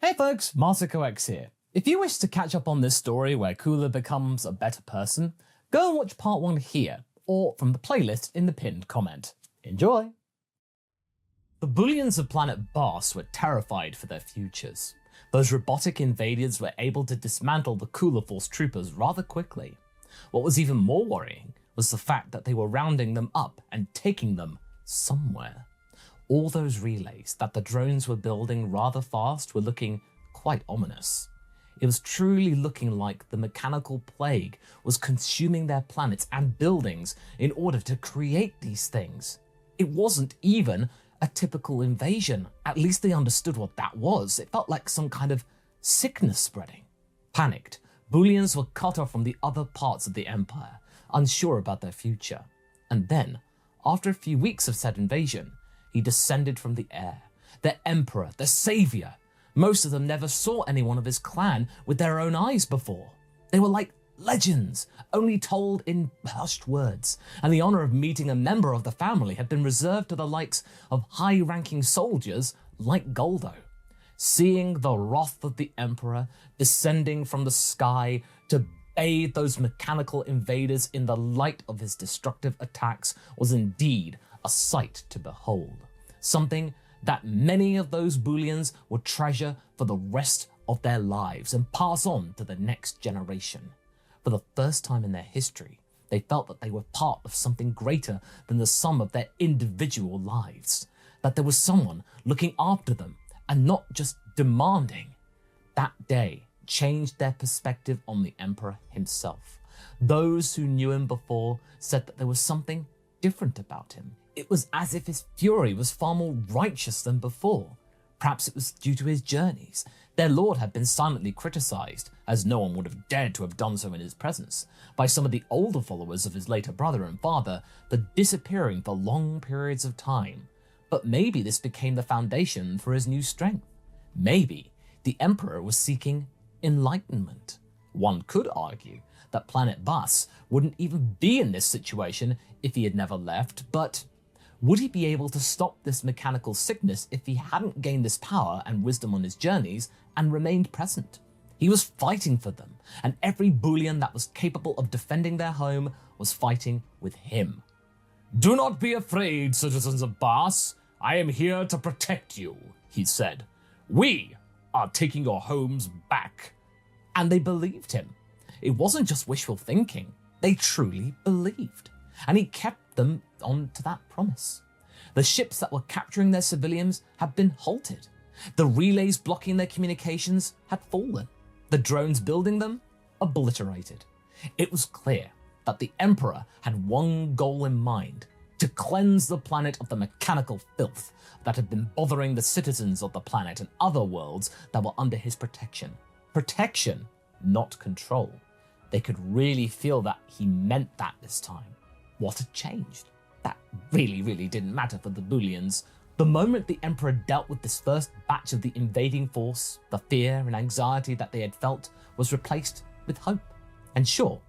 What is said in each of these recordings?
Hey folks, MasakoX here. If you wish to catch up on this story where Cooler becomes a better person, go and watch part 1 here, or from the playlist in the pinned comment. Enjoy! The Booleans of planet Bas were terrified for their futures. Those robotic invaders were able to dismantle the Cooler Force troopers rather quickly. What was even more worrying was the fact that they were rounding them up and taking them somewhere. All those relays that the drones were building rather fast were looking quite ominous. It was truly looking like the mechanical plague was consuming their planets and buildings in order to create these things. It wasn't even a typical invasion. At least they understood what that was. It felt like some kind of sickness spreading. Panicked, Booleans were cut off from the other parts of the Empire, unsure about their future. And then, after a few weeks of said invasion, he descended from the air, their emperor, their savior. Most of them never saw anyone of his clan with their own eyes before. They were like legends, only told in hushed words, and the honor of meeting a member of the family had been reserved to the likes of high-ranking soldiers like Goldo. Seeing the wrath of the emperor descending from the sky to bathe those mechanical invaders in the light of his destructive attacks was indeed a sight to behold, something that many of those Booleans would treasure for the rest of their lives and pass on to the next generation. For the first time in their history, they felt that they were part of something greater than the sum of their individual lives, that there was someone looking after them and not just demanding. That day changed their perspective on the Emperor himself. Those who knew him before said that there was something different about him. It was as if his fury was far more righteous than before. Perhaps it was due to his journeys. Their lord had been silently criticized, as no one would have dared to have done so in his presence, by some of the older followers of his later brother and father for disappearing for long periods of time. But maybe this became the foundation for his new strength. Maybe the Emperor was seeking enlightenment. One could argue that planet Bas wouldn't even be in this situation if he had never left, but would he be able to stop this mechanical sickness if he hadn't gained this power and wisdom on his journeys and remained present? He was fighting for them, and every Boolean that was capable of defending their home was fighting with him. "Do not be afraid, citizens of Bas. I am here to protect you," he said. "We are taking your homes back." And they believed him. It wasn't just wishful thinking. They truly believed. And he kept them on to that promise. The ships that were capturing their civilians had been halted. The relays blocking their communications had fallen. The drones building them, obliterated. It was clear that the Emperor had one goal in mind: to cleanse the planet of the mechanical filth that had been bothering the citizens of the planet and other worlds that were under his protection. Protection, not control. They could really feel that he meant that this time. What had changed? That really didn't matter for the Booleans. The moment the Emperor dealt with this first batch of the invading force, the fear and anxiety that they had felt was replaced with hope. And sure,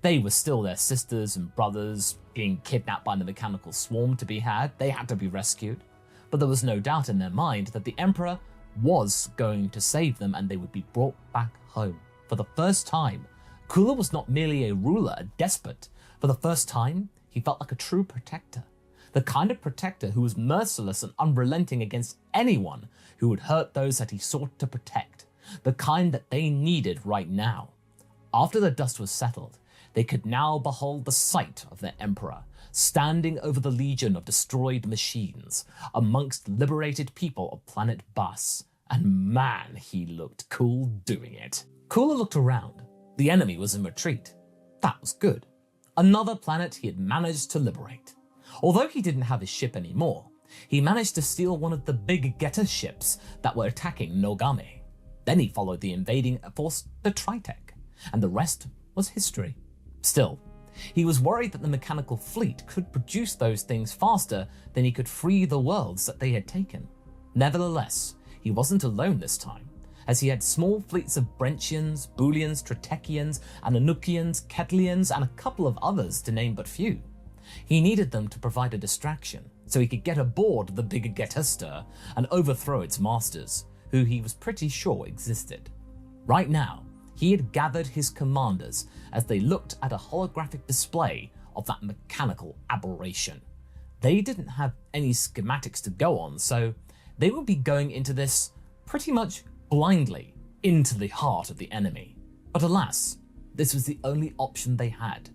they were still their sisters and brothers being kidnapped by the mechanical swarm to be had. They had to be rescued. But there was no doubt in their mind that the Emperor was going to save them and they would be brought back home. For the first time, Cooler was not merely a ruler, a despot. For the first time, he felt like a true protector. The kind of protector who was merciless and unrelenting against anyone who would hurt those that he sought to protect. The kind that they needed right now. After the dust was settled, they could now behold the sight of their Emperor, standing over the legion of destroyed machines, amongst liberated people of planet Bas. And man, he looked cool doing it. Cooler looked around. The enemy was in retreat. That was good. Another planet he had managed to liberate. Although he didn't have his ship anymore, he managed to steal one of the big getter ships that were attacking Nogame. Then he followed the invading force to Tritech, and the rest was history. Still, he was worried that the mechanical fleet could produce those things faster than he could free the worlds that they had taken. Nevertheless, he wasn't alone this time, as he had small fleets of Brentians, Booleans, Tritechians, Ananukians, Ketlians, and a couple of others to name but few. He needed them to provide a distraction, so he could get aboard the big Getester and overthrow its masters, who he was pretty sure existed. Right now, he had gathered his commanders as they looked at a holographic display of that mechanical aberration. They didn't have any schematics to go on, so they would be going into this pretty much blindly into the heart of the enemy. But alas, this was the only option they had.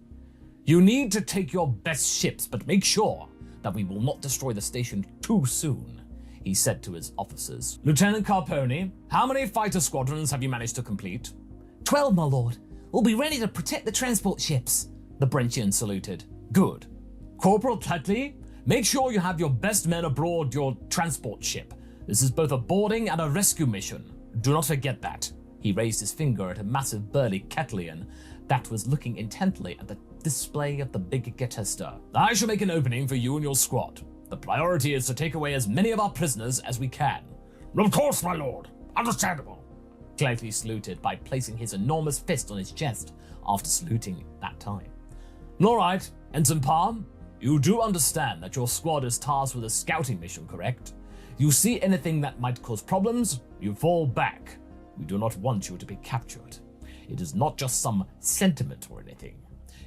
"You need to take your best ships, but make sure that we will not destroy the station too soon," he said to his officers. "Lieutenant Carponi, how many fighter squadrons have you managed to complete?" 12, my lord. We'll be ready to protect the transport ships," the Brentian saluted. "Good. Corporal Tetley, make sure you have your best men aboard your transport ship. This is both a boarding and a rescue mission. Do not forget that." He raised his finger at a massive burly Ketlian that was looking intently at the display of the big Getester. "I shall make an opening for you and your squad. The priority is to take away as many of our prisoners as we can." "Of course, my lord. Understandable." Clearly saluted by placing his enormous fist on his chest after saluting that time. "All right, Ensign Palm, you do understand that your squad is tasked with a scouting mission, correct? You see anything that might cause problems, you fall back. We do not want you to be captured. It is not just some sentiment or anything.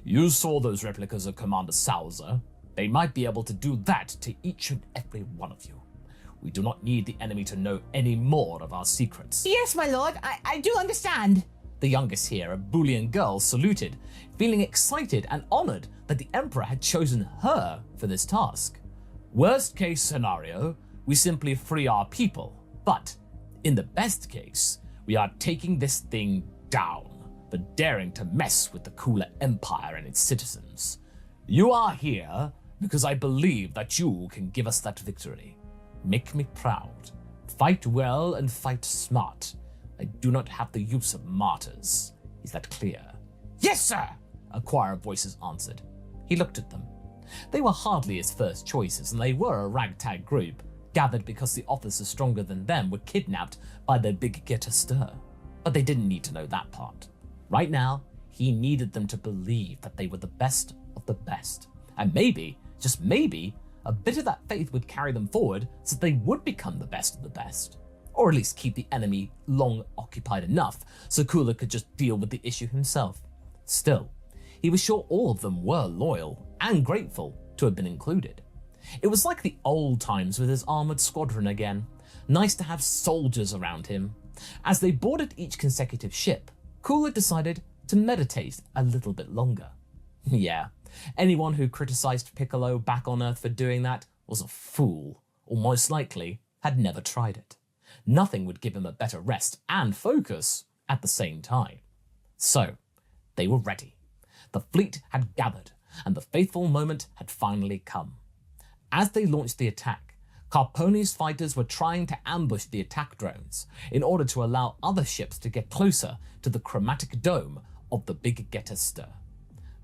You saw those replicas of Commander Salza. They might be able to do that to each and every one of you. We do not need the enemy to know any more of our secrets." "Yes, my lord, I do understand." The youngest here, a Boolean girl, saluted, feeling excited and honored that the Emperor had chosen her for this task. "Worst case scenario, we simply free our people, but in the best case, we are taking this thing down for daring to mess with the Kula Empire and its citizens. You are here because I believe that you can give us that victory. Make me proud. Fight well and fight smart. I do not have the use of martyrs. Is that clear?" "Yes, sir," a choir of voices answered. He looked at them. They were hardly his first choices, and they were a ragtag group, gathered because the officers stronger than them were kidnapped by their big Getester. But they didn't need to know that part. Right now, he needed them to believe that they were the best of the best. And maybe, just maybe, a bit of that faith would carry them forward so they would become the best of the best. Or at least keep the enemy long occupied enough so Kula could just deal with the issue himself. Still, he was sure all of them were loyal and grateful to have been included. It was like the old times with his armored squadron again. Nice to have soldiers around him. As they boarded each consecutive ship, Kula decided to meditate a little bit longer. Yeah, anyone who criticized Piccolo back on Earth for doing that was a fool, or most likely had never tried it. Nothing would give him a better rest and focus at the same time. So, they were ready. The fleet had gathered, and the fateful moment had finally come. As they launched the attack, Carponi's fighters were trying to ambush the attack drones in order to allow other ships to get closer to the chromatic dome of the big Getester.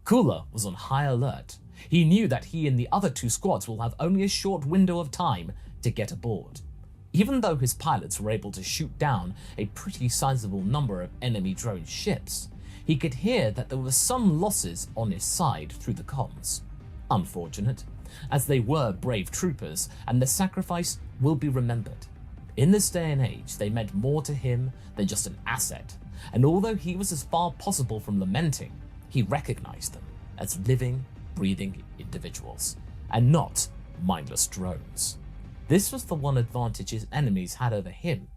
Kula was on high alert. He knew that he and the other two squads will have only a short window of time to get aboard. Even though his pilots were able to shoot down a pretty sizable number of enemy drone ships, he could hear that there were some losses on his side through the comms. Unfortunate, as they were brave troopers and their sacrifice will be remembered. In this day and age, they meant more to him than just an asset, and although he was as far possible from lamenting, he recognized them as living, breathing individuals, and not mindless drones. This was the one advantage his enemies had over him.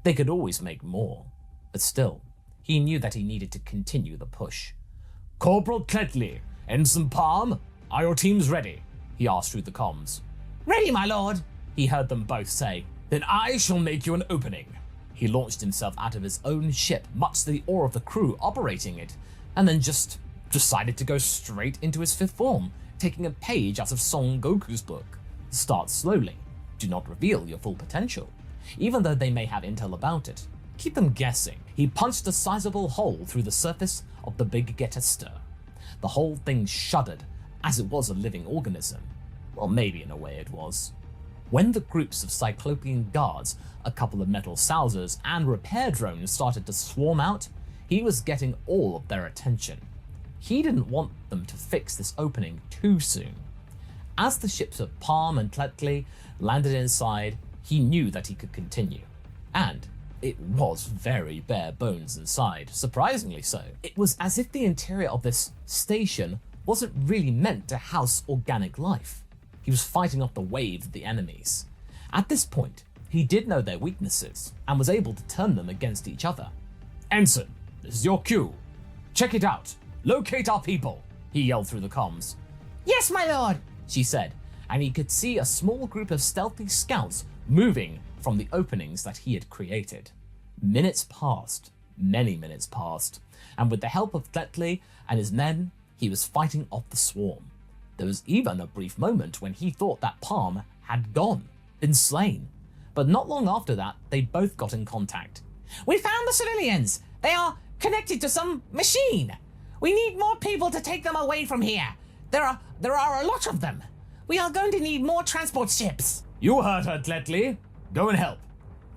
They could always make more, but still, he knew that he needed to continue the push. "Corporal Tetley, Ensign Palm, are your teams ready?" he asked through the comms. "Ready, my lord," he heard them both say. "Then I shall make you an opening." He launched himself out of his own ship, much to the awe of the crew operating it, and then just decided to go straight into his fifth form, taking a page out of Son Goku's book. Start slowly. Do not reveal your full potential. Even though they may have intel about it, keep them guessing. He punched a sizable hole through the surface of the big Getester. The whole thing shuddered, as it was a living organism. Well, maybe in a way it was. When the groups of Cyclopean guards, a couple of metal Salzers, and repair drones started to swarm out, he was getting all of their attention. He didn't want them to fix this opening too soon. As the ships of Palm and Tetley landed inside, he knew that he could continue. And It was very bare bones inside, surprisingly so. It was as if the interior of this station wasn't really meant to house organic life. He was fighting off the wave of the enemies. At this point, he did know their weaknesses and was able to turn them against each other. "Ensign, this is your cue. Check it out. Locate our people," he yelled through the comms. Yes, my lord, She said, and he could see a small group of stealthy scouts moving from the openings that he had created. Minutes passed, many minutes passed, and with the help of Tetley and his men, he was fighting off the swarm. There was even a brief moment when he thought that Palm had been slain. But not long after that, they both got in contact. we found the civilians. They are connected to some machine. We need more people to take them away from here. There are a lot of them. We are going to need more transport ships. "You heard her, Tetley. Go and help."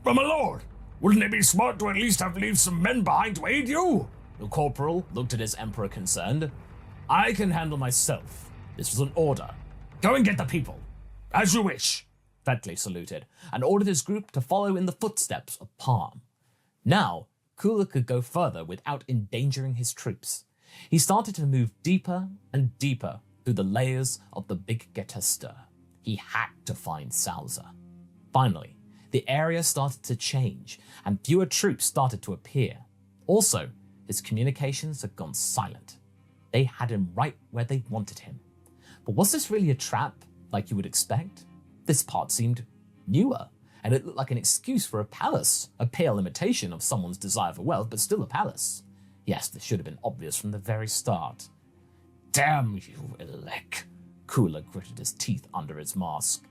But my lord, wouldn't it be smart to at least have leave some men behind to aid you? The corporal looked at his emperor concerned. "I can handle myself. This was an order. Go and get the people." As you wish. Tetley saluted and ordered his group to follow in the footsteps of Palm. Now, Cooler could go further without endangering his troops. He started to move deeper and deeper through the layers of the big Getester. He had to find Salza. Finally, the area started to change and fewer troops started to appear. Also, his communications had gone silent. They had him right where they wanted him. But was this really a trap like you would expect? This part seemed newer, and it looked like an excuse for a palace, a pale imitation of someone's desire for wealth, but still a palace. Yes, this should have been obvious from the very start. "Damn you, Elec," Cooler gritted his teeth under his mask.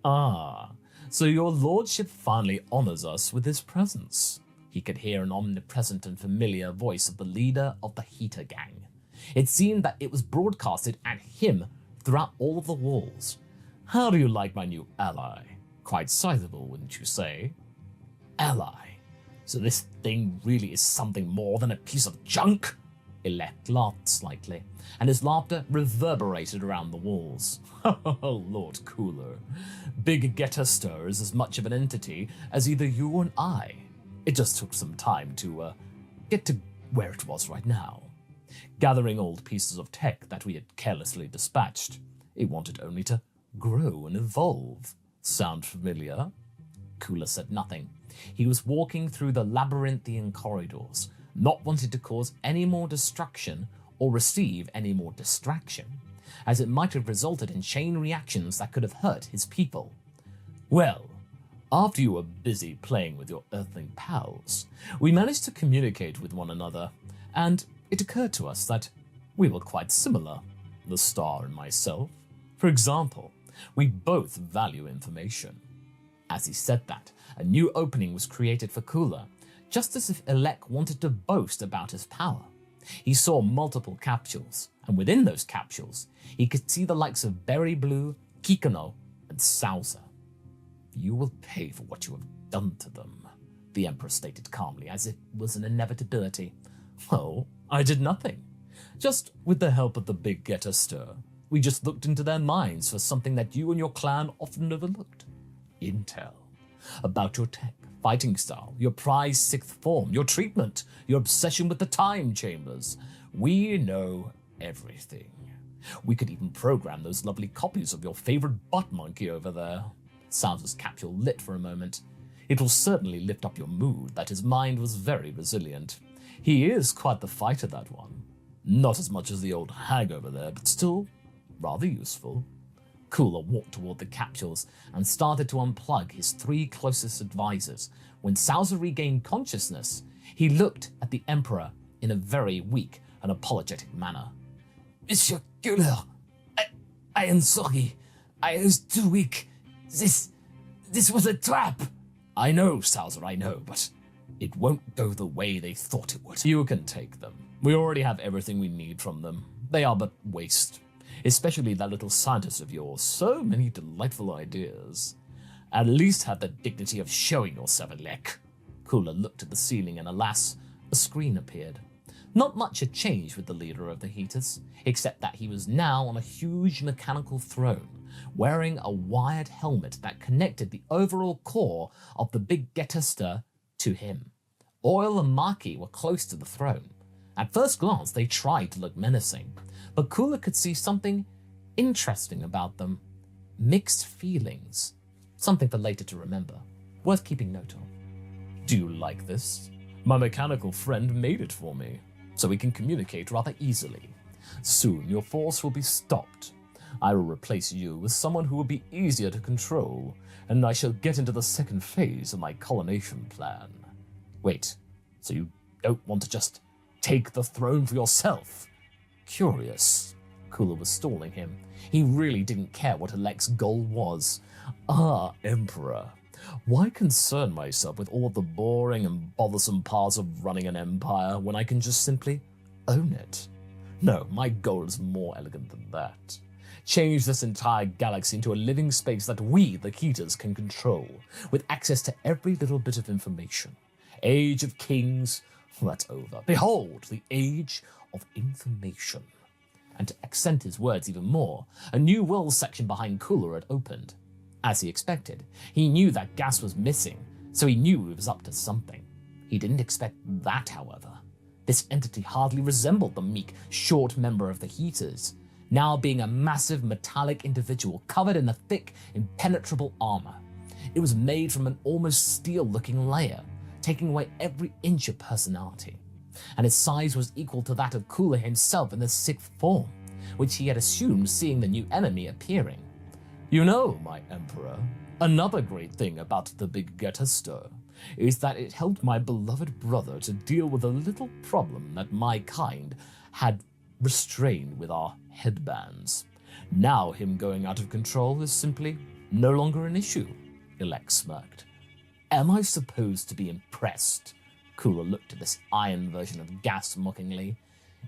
"Ah, so your lordship finally honors us with his presence." He could hear an omnipresent and familiar voice of the leader of the Heater Gang. It seemed that it was broadcasted at him throughout all of the walls. "How do you like my new ally? Quite sizable, wouldn't you say?" "Ally? So this thing really is something more than a piece of junk?" Elect laughed slightly, and his laughter reverberated around the walls. "Oh, Lord Cooler, Big Getester is as much of an entity as either you and I. It just took some time to get to where it was right now. Gathering old pieces of tech that we had carelessly dispatched. It wanted only to grow and evolve. Sound familiar?" Cooler said nothing. He was walking through the labyrinthian corridors, not wanting to cause any more destruction or receive any more distraction, as it might have resulted in chain reactions that could have hurt his people. "Well, after you were busy playing with your earthling pals, we managed to communicate with one another, and it occurred to us that we were quite similar, the Star and myself. For example, we both value information." As he said that, a new opening was created for Cooler, just as if Elec wanted to boast about his power. He saw multiple capsules, and within those capsules, he could see the likes of Berry Blue, Kikano, and Salza. "You will pay for what you have done to them," the Emperor stated calmly, as it was an inevitability. "Well, I did nothing. Just with the help of the Big Getester, we just looked into their minds for something that you and your clan often overlooked. Intel. About your tech, fighting style, your prized sixth form, your treatment, your obsession with the time chambers. We know everything. We could even program those lovely copies of your favorite butt monkey over there." Salza's capsule lit for a moment. It will certainly lift up your mood that his mind was very resilient. He is quite the fighter, that one. Not as much as the old hag over there, but still rather useful. Cooler walked toward the capsules and started to unplug his three closest advisors. When Salza regained consciousness, he looked at the Emperor in a very weak and apologetic manner. Monsieur Cooler, I am sorry. I was too weak. This was a trap. "I know, Salza, I know, but it won't go the way they thought it would. You can take them. We already have everything we need from them. They are but waste. Especially that little scientist of yours. So many delightful ideas. At least have the dignity of showing yourself, Elec." Cooler looked at the ceiling and alas, a screen appeared. Not much had changed with the leader of the Heaters, except that he was now on a huge mechanical throne, wearing a wired helmet that connected the overall core of the Big Getester to him. Oil and Maki were close to the throne. At first glance, they tried to look menacing, but Cooler could see something interesting about them. Mixed feelings. Something for later to remember. Worth keeping note of. Do you like this? My mechanical friend made it for me, so we can communicate rather easily. Soon your force will be stopped. I will replace you with someone who will be easier to control, and I shall get into the second phase of my colonization plan. Wait, so you don't want to just take the throne for yourself? Curious. Cooler was stalling him. He really didn't care what Alec's goal was. Ah, Emperor. Why concern myself with all of the boring and bothersome parts of running an empire when I can just simply own it? No, my goal is more elegant than that. Change this entire galaxy into a living space that we, the Keeters, can control, with access to every little bit of information. Age of Kings, that's over. Behold, the age of information. And to accent his words even more, a new world section behind Cooler had opened. As he expected, he knew that gas was missing, so he knew he was up to something. He didn't expect that, however. This entity hardly resembled the meek, short member of the Heaters, now being a massive metallic individual covered in a thick, impenetrable armor. It was made from an almost steel-looking layer, taking away every inch of personality. And its size was equal to that of Cooler himself in the sixth form, which he had assumed seeing the new enemy appearing. You know, my Emperor, another great thing about the Big Getaster is that it helped my beloved brother to deal with a little problem that my kind had restrained with our headbands. Now him going out of control is simply no longer an issue, Elec smirked. Am I supposed to be impressed? Cooler looked at this iron version of gas mockingly.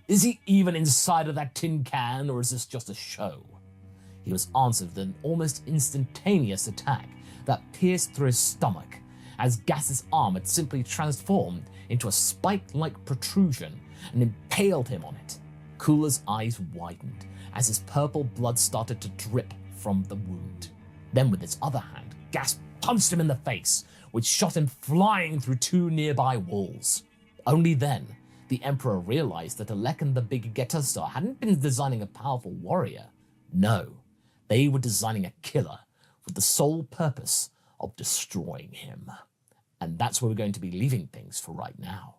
Is he even inside of that tin can, or is this just a show? He was answered with an almost instantaneous attack that pierced through his stomach, as Gas's arm had simply transformed into a spike-like protrusion and impaled him on it. Cooler's eyes widened as his purple blood started to drip from the wound. Then with his other hand, Gas punched him in the face, which shot him flying through two nearby walls. Only then, the Emperor realized that Elec and the Big Getaster hadn't been designing a powerful warrior. No, they were designing a killer with the sole purpose of destroying him. And that's where we're going to be leaving things for right now.